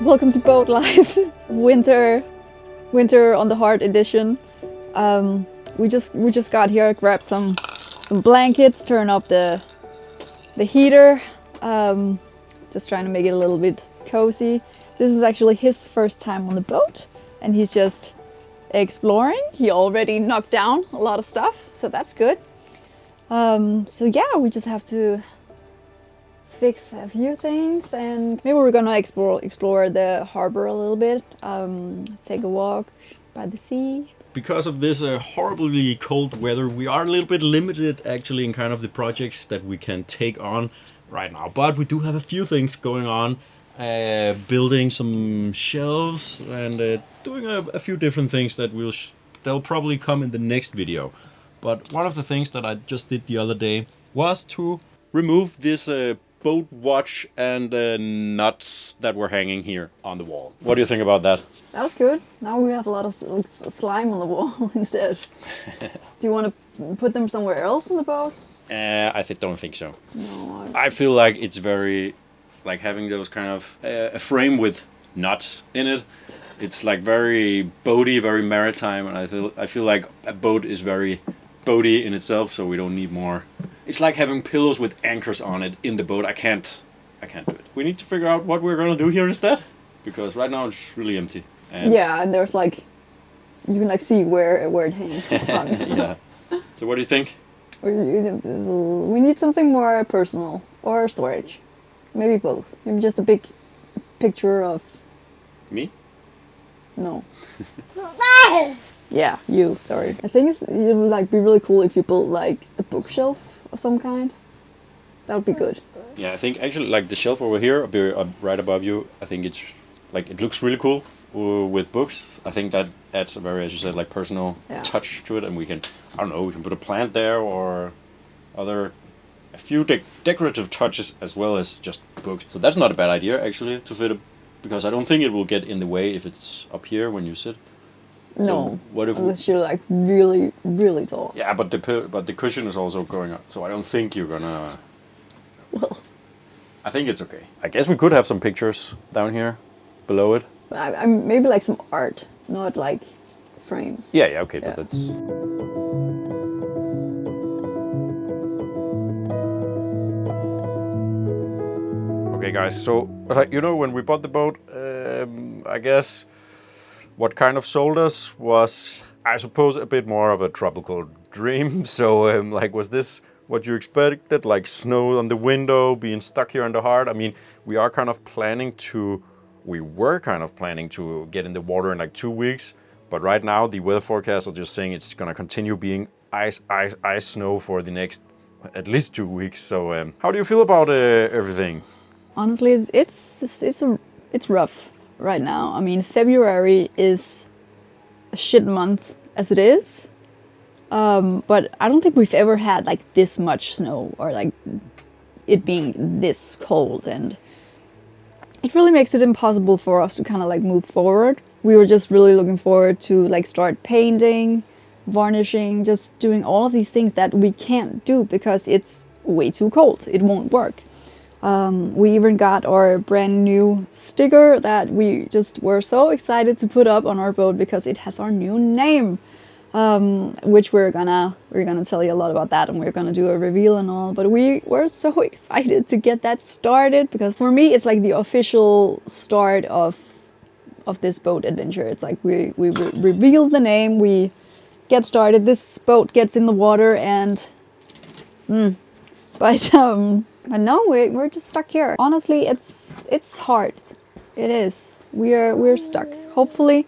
Welcome to Boat Life, winter on the Heart edition. We just got here, grabbed some blankets, turn up the heater, just trying to make it a little bit cozy. This is actually his first time on the boat, and he's just exploring. He already knocked down a lot of stuff, so that's good. So yeah, we just have to fix a few things, and maybe we're gonna explore the harbor a little bit, take a walk by the sea. Because of this horribly cold weather, we are a little bit limited actually in kind of the projects that we can take on right now. But we do have a few things going on, building some shelves and doing a few different things that they'll probably come in the next video. But one of the things that I just did the other day was to remove this boat watch and nuts that were hanging here on the wall. What do you think about that? That was good. Now we have a lot of slime on the wall instead. Do you want to put them somewhere else in the boat? I don't think so. No. I feel like it's very, like having those kind of a frame with nuts in it. It's like very boaty, very maritime, and I feel like a boat is very boaty in itself, so we don't need more. It's like having pillows with anchors on it in the boat. I can't do it. We need to figure out what we're gonna do here instead, because right now it's really empty. And yeah, and there's like, you can like see where it hangs. yeah. So what do you think? We need something more personal, or storage. Maybe both. Maybe just a big picture of... Me? No. Yeah, you, sorry. I think it would like be really cool if you built like a bookshelf of some kind. That would be good. Yeah, I think actually like the shelf over here, right above you, I think it's like, it looks really cool with books. I think that adds a very, as you said, like personal touch to it, and we can, I don't know, we can put a plant there or a few decorative touches as well as just books. So that's not a bad idea actually to fit because I don't think it will get in the way if it's up here when you sit. So no, what if unless you're like really, really tall. Yeah, but the cushion is also going up, so I don't think you're gonna... Well, I think it's okay. I guess we could have some pictures down here, below it. I'm maybe like some art, not like frames. Yeah, okay, but that's... Okay, guys, so, you know, when we bought the boat, I guess what kind of sold us was, I suppose, a bit more of a tropical dream. So, like, was this what you expected? Like snow on the window, being stuck here in the heart? I mean, we were kind of planning to get in the water in like 2 weeks. But right now, the weather forecasts are just saying it's gonna continue being ice, snow for the next at least 2 weeks. So, how do you feel about everything? Honestly, it's rough right now. I mean, February is a shit month as it is, but I don't think we've ever had like this much snow or like it being this cold, and it really makes it impossible for us to kind of like move forward. We were just really looking forward to like start painting, varnishing, just doing all of these things that we can't do because it's way too cold. It won't work. We even got our brand new sticker that we just were so excited to put up on our boat because it has our new name, which we're gonna tell you a lot about that, and we're gonna do a reveal and all. But we were so excited to get that started because for me it's like the official start of this boat adventure. It's like we reveal the name, we get started, this boat gets in the water, and but no, we're just stuck here. Honestly, it's hard. It is. We're stuck. Hopefully,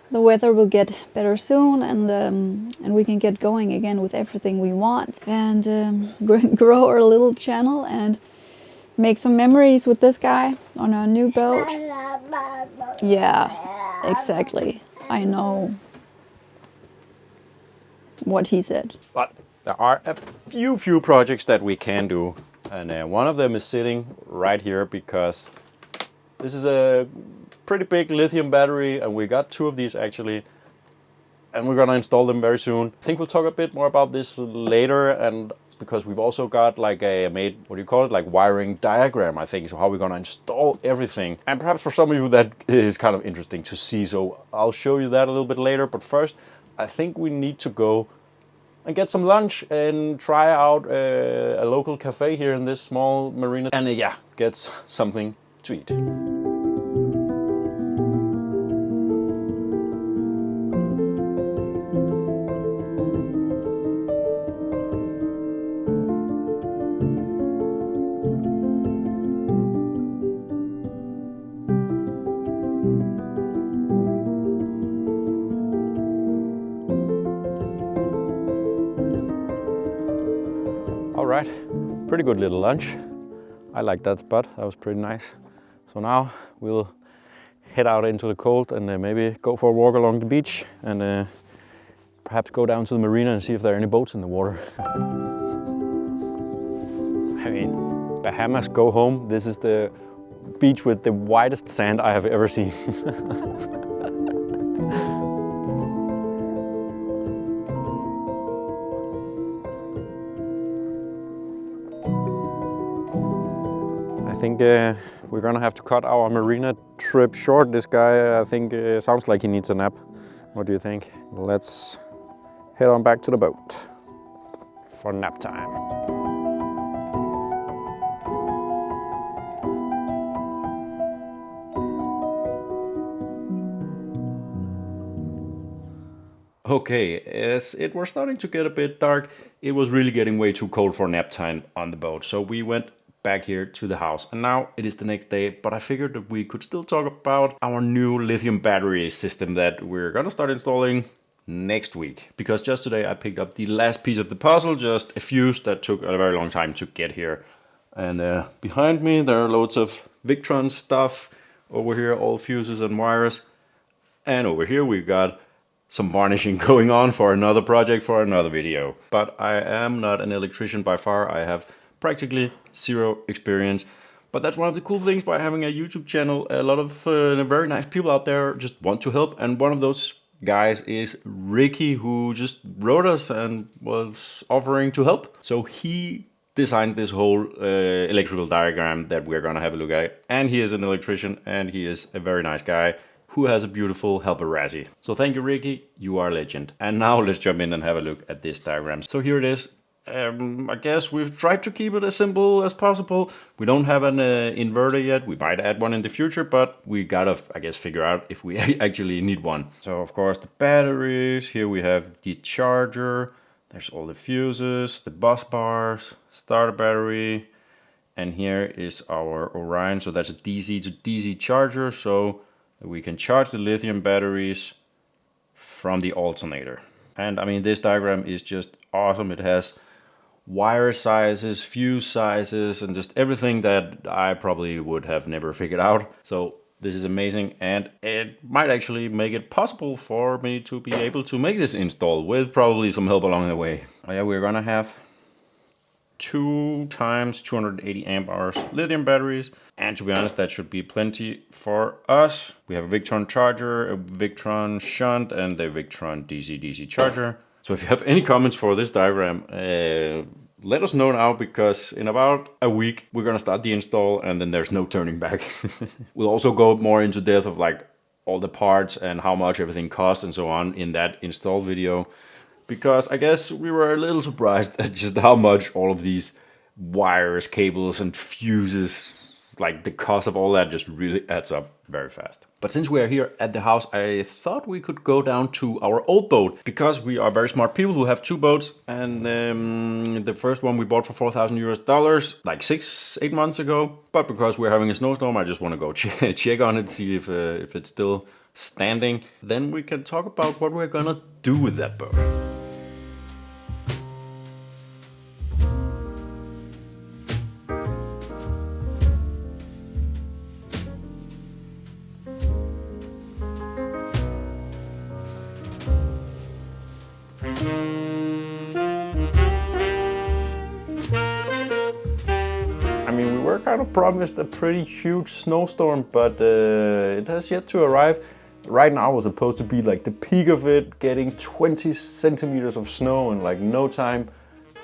the weather will get better soon, and we can get going again with everything we want, and grow our little channel and make some memories with this guy on our new boat. Yeah, exactly. I know what he said. But there are a few projects that we can do. And one of them is sitting right here because this is a pretty big lithium battery, and we got 2 of these actually, and we're gonna install them very soon. I think we'll talk a bit more about this later, and because we've also got like a made, what do you call it, like wiring diagram, I think, so how we're gonna install everything. And perhaps for some of you that is kind of interesting to see, so I'll show you that a little bit later. But first, I think we need to go and get some lunch and try out a local cafe here in this small marina, and yeah, get something to eat. All right, pretty good little lunch. I like that spot, that was pretty nice. So now we'll head out into the cold and maybe go for a walk along the beach and perhaps go down to the marina and see if there are any boats in the water. I mean, Bahamas, go home. This is the beach with the widest sand I have ever seen. I think we're gonna have to cut our marina trip short. This guy, I think, sounds like he needs a nap. What do you think? Let's head on back to the boat for nap time. Okay, as it was starting to get a bit dark, it was really getting way too cold for nap time on the boat. So we went back here to the house, and now it is the next day, but I figured that we could still talk about our new lithium battery system that we're gonna start installing next week. Because just today I picked up the last piece of the puzzle, just a fuse that took a very long time to get here. And behind me there are loads of Victron stuff. Over here all fuses and wires. And over here we got some varnishing going on for another project, for another video. But I am not an electrician by far. I have practically zero experience. But that's one of the cool things by having a YouTube channel. A lot of very nice people out there just want to help. And one of those guys is Ricky, who just wrote us and was offering to help. So he designed this whole electrical diagram that we're gonna have a look at. And he is an electrician and he is a very nice guy who has a beautiful helper Razzie. So thank you, Ricky, you are a legend. And now let's jump in and have a look at this diagram. So here it is. I guess we've tried to keep it as simple as possible. We don't have an inverter yet. We might add one in the future, but we gotta, I guess, figure out if we actually need one. So of course the batteries, here we have the charger, there's all the fuses, the bus bars, starter battery, and here is our Orion. So that's a DC to DC charger, so we can charge the lithium batteries from the alternator. And I mean, this diagram is just awesome. It has wire sizes, fuse sizes, and just everything that I probably would have never figured out. So this is amazing, and it might actually make it possible for me to be able to make this install with probably some help along the way. Yeah, we're gonna have 2 times 280 amp hours lithium batteries, and to be honest, that should be plenty for us. We have a Victron charger, a Victron shunt, and a Victron DC-DC charger. So if you have any comments for this diagram, let us know now, because in about a week we're gonna start the install and then there's no turning back. We'll also go more into depth of like all the parts and how much everything costs and so on in that install video. Because I guess we were a little surprised at just how much all of these wires, cables, and fuses, like the cost of all that just really adds up very fast. But since we are here at the house, I thought we could go down to our old boat, because we are very smart people who have 2 boats. And the first one we bought for $4,000 like 6-8 months ago. But because we're having a snowstorm, I just want to go check on it, see if it's still standing. Then we can talk about what we're gonna do with that boat. Kind of promised a pretty huge snowstorm, but it has yet to arrive. Right now was supposed to be like the peak of it, getting 20 centimeters of snow in like no time.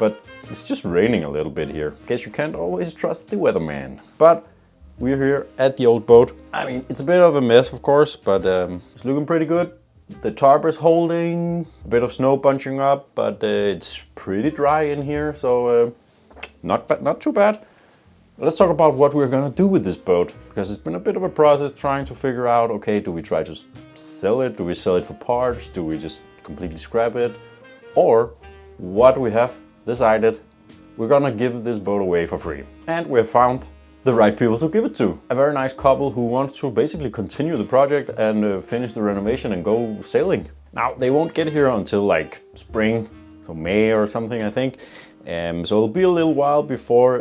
but it's just raining a little bit here. Guess you can't always trust the weatherman. But we're here at the old boat. I mean, it's a bit of a mess, of course, but it's looking pretty good. The tarp is holding, a bit of snow bunching up, but it's pretty dry in here, so not too bad. Let's talk about what we're gonna do with this boat, because it's been a bit of a process trying to figure out, okay, do we try to sell it? Do we sell it for parts? Do we just completely scrap it? Or what we have decided, we're gonna give this boat away for free. And we have found the right people to give it to. A very nice couple who wants to basically continue the project and finish the renovation and go sailing. Now, they won't get here until like spring, so May or something, I think. So it'll be a little while before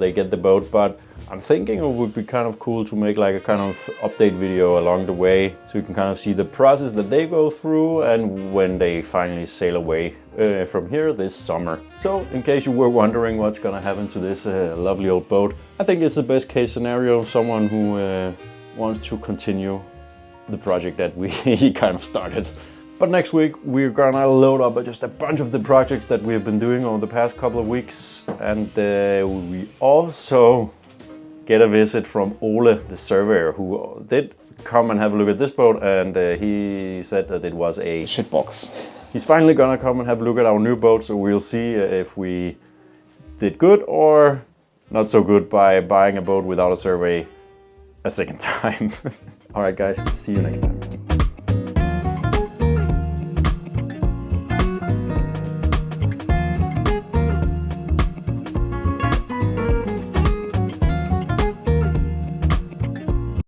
they get the boat, but I'm thinking it would be kind of cool to make like a kind of update video along the way, so you can kind of see the process that they go through and when they finally sail away from here this summer. So in case you were wondering what's gonna happen to this lovely old boat, I think it's the best case scenario, someone who wants to continue the project that we kind of started. But next week we're gonna load up just a bunch of the projects that we have been doing over the past couple of weeks, and we also get a visit from Ole, the surveyor, who did come and have a look at this boat, and he said that it was a shitbox. He's finally gonna come and have a look at our new boat, so we'll see if we did good or not so good by buying a boat without a survey a second time. All right, guys, see you next time.